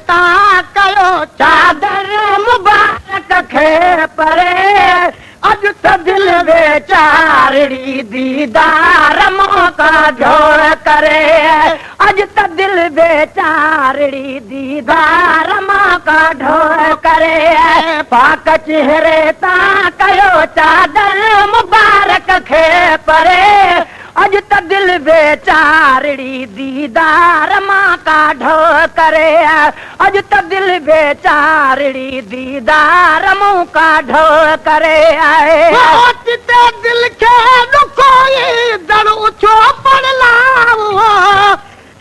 ता कयो चादर मुबारक खे परे अज त दिल बेचारड़ी दीदार मौका ढोल करे अज त दिल बेचारड़ी दीदार मौका ढोल करे पाक चेहरे ता कयो चादर मुबारक खे परे अज त दिल बेचारड़ी दीदार मां का ढो करे अज त दिल बेचारड़ी दीदार मुंह का ढो करे ते दिल के कोई दड़ उछो पड़ लाओ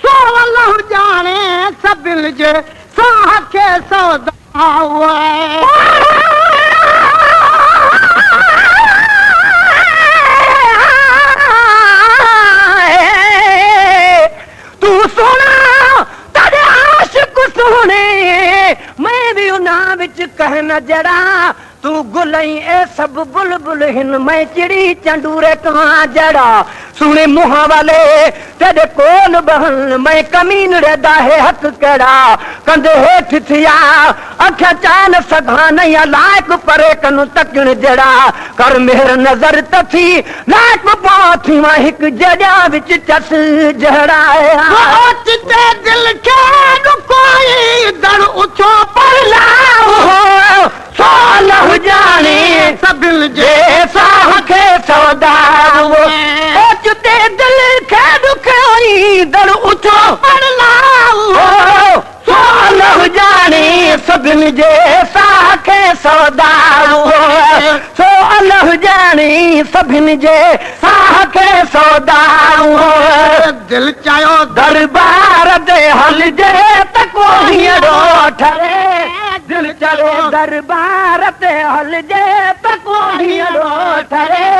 सो अल्लाह जाने सबिल जे साह के सौदा कहना जड़ा तू गुलई ए सब बुलबुल हिन मैं चिड़ी चंडूरे कहाँ जड़ा सुने मुहा वाले तेरे कोन बहन मैं कमीन रे दाहे हक कड़ा कंधे हेठ थिया अख चान सधा नहीं लायक परे कनु तकण जड़ा कर मेहर नजर तथी लायक पाथी मां हिक जड़ा विच चस जड़ाया ते दिल के कोई दर उछो पर लाओ सोलह जाने सबिल जे साह के सौदाओ ओचते दिल के दुखोई दर उठो पर लाओ सोलह जाने सबिल जे साह के सौदाओ सोलह जाने सबिन जे साह के सौदाओ दिल चायो दरबार दे हल जे तको हीरो ठरे दिल चलो दरबार ते हल जे तको हीरो ठरे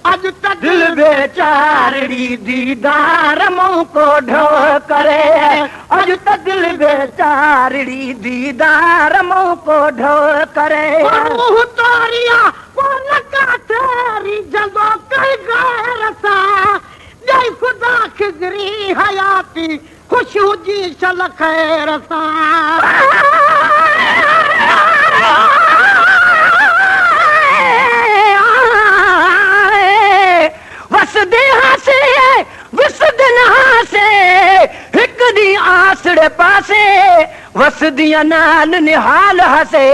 अज त दिल बेचारड़ी दीदार मुंह को ढो करे अज त दिल बेचारड़ी दीदार मुंह को ढो करे तोरिया कोन का तेरी जदो कई गैर सा जय खुदा खिजरी हयाती खुशू जी चल खैर सा वसदे हासे विसदन हासे हिक दी आसड़े पासे वसदिया नाल निहाल हसे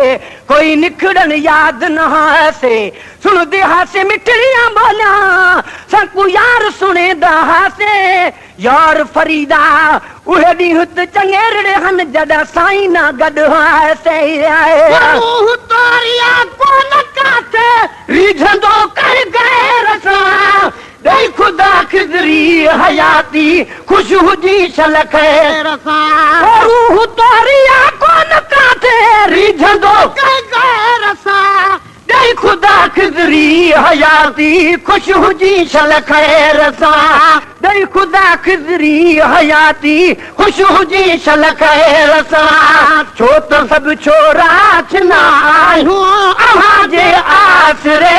कोई निखड़न याद न हसे सुन दे हासे मिठड़ियां बोला संकु यार सुने दा हासे यार फरीदा उहे दी हुत चंगेरड़े हन जदा साईं ना गड हासे आए तोरिया कोन काते रीझंदो कर गए रसा दे खुदा खिजरी हयाती खुशू जी छल खैर सा रूह तोरिया कोन काते रीझंदो कर गए रसा दे खुदा खिजरी हयाती खुशू जी छल खैर सा दे खुदा खिजरी हयाती खुशू जी छल खैर सा छो तो सब छोरा छना आयो अहां जे आसरे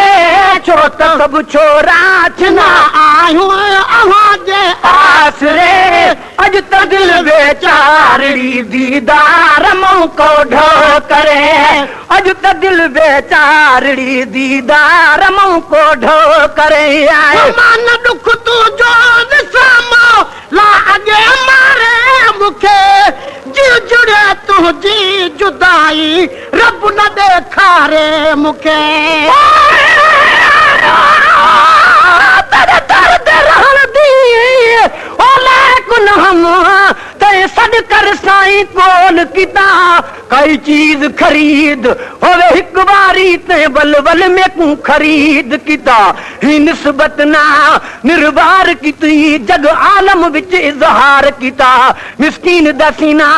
छो तो सब छोरा छना आयो अहां जे आसरे अज त दिल बेचारड़ी दीदार मुंह को ढो करे अज त दिल बेचारड़ी दीदार मुंह को ढो करे मान दुख तू जो सामो ला अगे मारे मुखे जी जुड़े तुझी जुदाई रब न देखारे मुखे तेरे दर्द रहन दी ओले कुन हम ते सद कर साईं कोल किता कई चीज खरीद होवे हिक बारी ते बल बल में को खरीद किता ही निस्बत ना निर्वार किती जग आलम विच इजहार किता मिस्कीन दसीना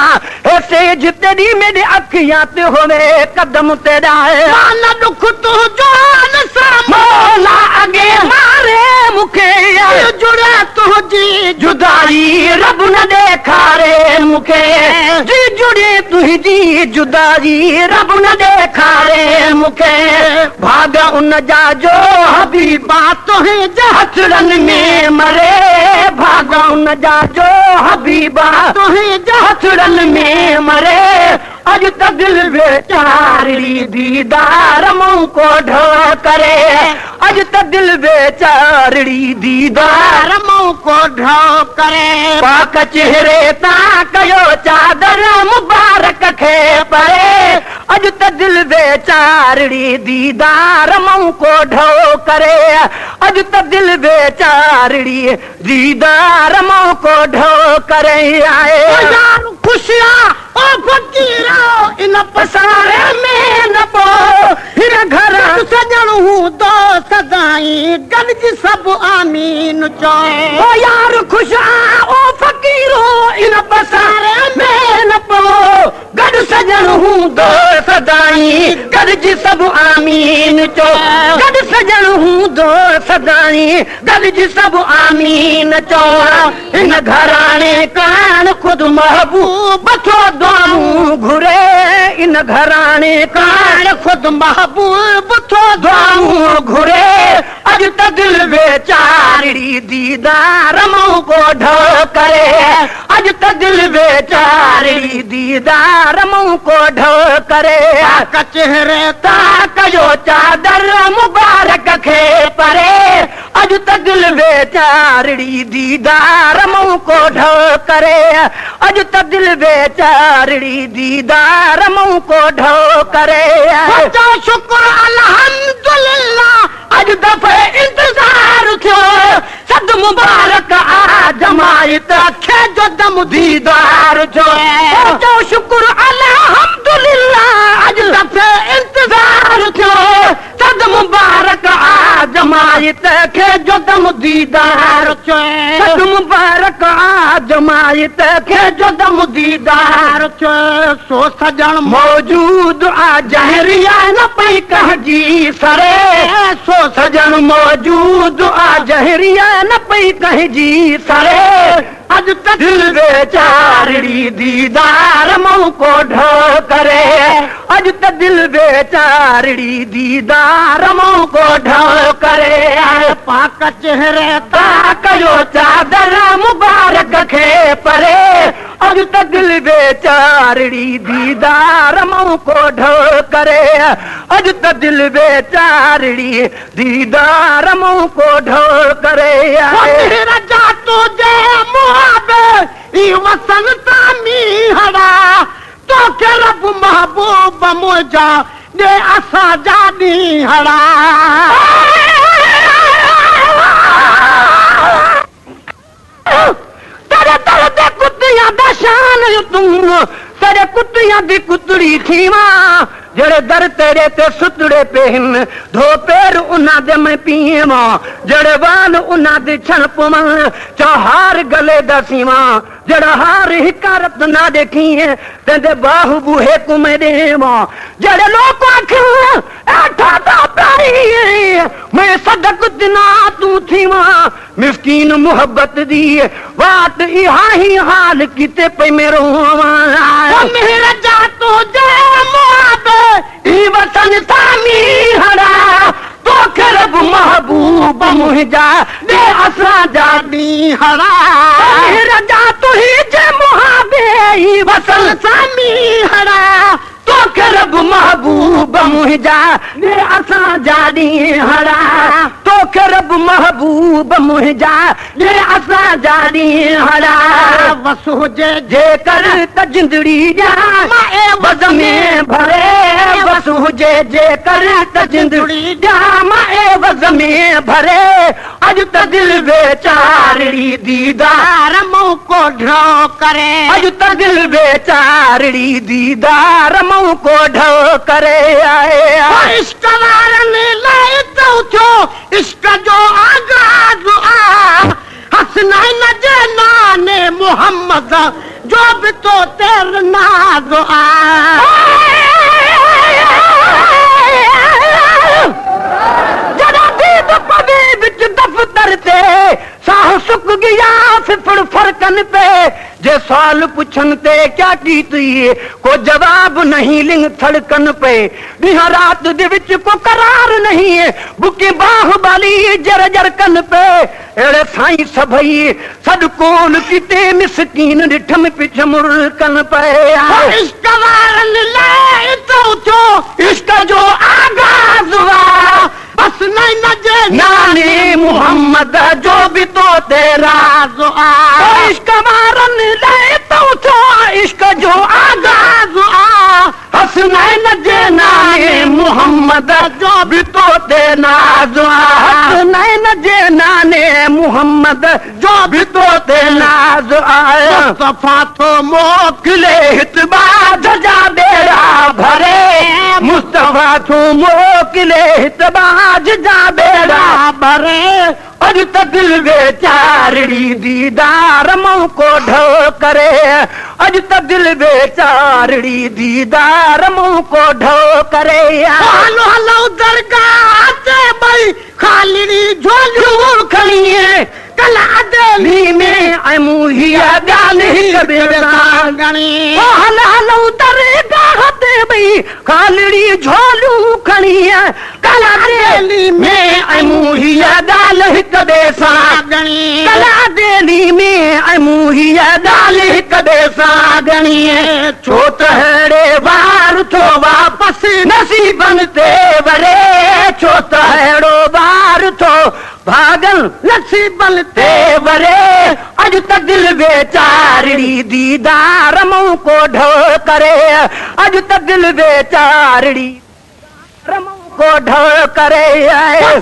ऐसे जिते दी मेरे अखियां ते होवे कदम तेरा मान दुख तू जान सा मौला अगे मारे मुखे जुड़े तुझी जुदाई रब न देखारे मुखे जी जुड़े तू तुंहिंजी जुदाई रब न ॾेखारे मूंखे भाग उन जा जो हबीबा तुंहिंजे हथड़नि में मरे भाग उन जा जो हबीबा तुंहिंजे हथड़नि में मरे अॼु त दिल बेचारी दीदार मूं को ढो करे अॼु त दिल बेचारी दीदार मूं को ढो करे पाक चेहरे तां कयो चादर मुबारक खे परे अॼु त दिल बेचारी दीदार मूं को ढो करे अॼु त दिल बेचारी दीदार मूं को ढो करे आए खुशियां ओ फकीरा इन पसारे में न पो हिन घर सजण हूं तो सदाई गॾिजी सभु आमीन चए ओ यार खुशा ओ फकीरो इन पसारे में न पो गॾ सजण हूं तो सदाई गॾिजी सभु आमीन चो गॾ सजण हूं तो सदाई गॾिजी सभु आमीन चो इन घराणे कान ख़ुदि महबूब थो दुआऊं घुरे इन घराणे कान ख़ुदि महबूब थो दुआऊं घुरे अॼु त दिल बेचारी दीदार मूं को ढो करे अॼु त दिल बेचारी दीदार मूं को ढो करे चेहरे तां कयो चादर मुबारक खे परे अॼु त दिल बेचारी दीदार मूं को ढो करे अॼु त दिल बेचारी दीदार मूं को ढो करे शुक्र अल्हम्दुलिल्लाह अॼु दफ़े इंतज़ार थियो सद मुबारक आ जमायत खे जो दम दीदार थियो शुक्र अल्हम्दुलिल्लाह अॼु दफ़े इंतज़ार थियो सद मुबारक आ जमायत खे जो दम दीदार थियो सद मुबारक आ जमायत खे जो दम दीदार थियो सो सजण मौजूद आ जहरिया न पई कहजी सरे सो सजण मौजूद आ जहरिया न पई कहजी सरे अॼु त दिल बेचारी दीदार मूं को ढो करे अॼु त दिल बेचारी दीदार मूं को ढो करे पाक चेहरे तां कयो चादर मुबारक खे परे अॼु त दिल बेचारी दीदार मूं को ढो करे अॼु त दिल बेचारी दीदार मूं को ढो करे रजा तुझे वसन तामी हड़ा तो के रब महबूब मुझा दे असा जादी हड़ा तेरे तर दे कुत्तियां दा शान तुम तेरे कुत्तियां दी कुतड़ी थीवा जेड़े दर तेरे ते सुतड़े पेन धो पैर उन्हां दे मैं पीवा जेड़े वाल उन्हां दे छण पवा चौहार गले दा सीवा जड़ा हार हिकारत ना देखी है तेरे बाहु बूहे को मैं देवा जड़े लोग आखिर ऐठा प्यारी मैं सदक दिना तू थीवा मिस्कीन मोहब्बत दी बात इहा ही हाल किते पे मेरो मेरा जा तो जे मोहब्बत ई वतन तामी हरा तो रब महबूब मुझा दे असरा जादी हरा मेरा जा तो ही जे मोहब्बे ई वतन तामी हरा तो रब महबूब मुझा दे असरा जादी हरा तो रब महबूब मुझा दे असरा जादी हरा वसो जे कर त जिंदड़ी जा बद में भरे वसो जे कर त जिंदड़ी जा बद में भरे अॼु त दिल बेचारी दीदार मूं को ढो करे अॼु त दिल बेचारी दीदार मूं को ढो करे आए इश्क वारनि लाइ तो थियो इश्क जो आगाज़ आ हसनैन जे नाने मोहम्मद जो भी तो तेर नाज़ आ जड़ा दीद पवे विच दफ्तर ते साह सुक गया फिफड़ फरकन पे जे सवाल पुछन ते क्या कीती को जवाब नहीं लिंग थड़कन पे दिहा रात दे विच को करार नहीं बुके बाह वाली जर जर कन पे एड़े साईं सभई सद कोल किते मिसकीन डिठम पिछ मुरकन पे इश्क वारन ले तो इश्क जो आगाज हुआ बस नहीं नजे नानी मोहम्मद जो भी तो तेरा इश्क वारन ले तो इश्क जो आगाज हुआ बस नहीं नजे नानी मोहम्मद जो भी तो तेरा नहीं नजे नाने मोहम्मद जो भी तो तेरा मुस्तफा तो मोकले हितबाज जा बेड़ा भरे मुस्तफा तो मोकले हितबाज जा बेड़ा भरे अज तक दिल बेचारड़ी दीदार मुंह को ढो करे अज तक दिल बेचारड़ी दीदार मुंह को ढो करे हलो हलो दरगाह ते भाई खाली झोलियूं खणी है कला दिली में अमुहिया गाल कबे गणी हल हलो दरगाह ते भाई खाली झोलियूं खणी है कला दिली में अमुहिया गाल कबे गणी कला दिली में अमुहिया गाल कबे गणी छो तहड़े बार थो वापस नसीबन ते वरे छो तहड़ो बार थो भागन नसीबन ते वरे अज तक दिल बेचारड़ी दीदार मुंह को ढो करे अज तक दिल बेचारड़ी मुंह को ढो करे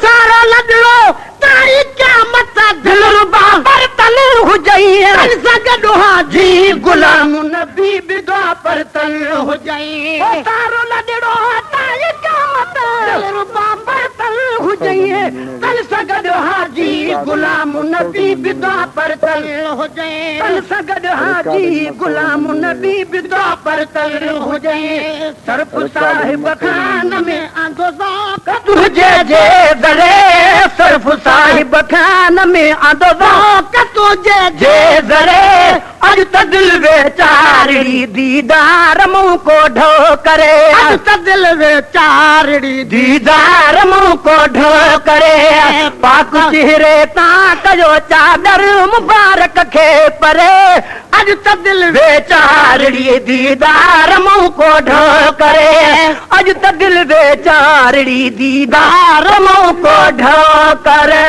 सारा लदड़ो तारी क्या मत दिल रुबा पर तल हो जाइए सगडो हाजी गुलाम नबी बिदवा पर तल हो जाइए सारो लदड़ो तारी क्या मत दिल रुबा पर तल हो जाइए तल सगडो हाजी गुलाम नबी बिदवा पर तल हो जाइए तल सगडो हाजी गुलाम नबी बिदवा पर तल हो जाइए सरफ साहिब खान में आंदो तुझे जे दरे सरफ साहिब खान में आंदो तुझे जे दरे अज तक दिल बेचारड़ी दीदार मुंह को ढो करे अज तक दिल बेचारड़ी दीदार मुंह को ढो करे पाक चेहरे ता कयो चादर मुबारक खे परे अज तक दिल बेचारड़ी दीदार मुंह को ढो करे अज तक दिल बेचारड़ी दीदार मुंह को ढो करे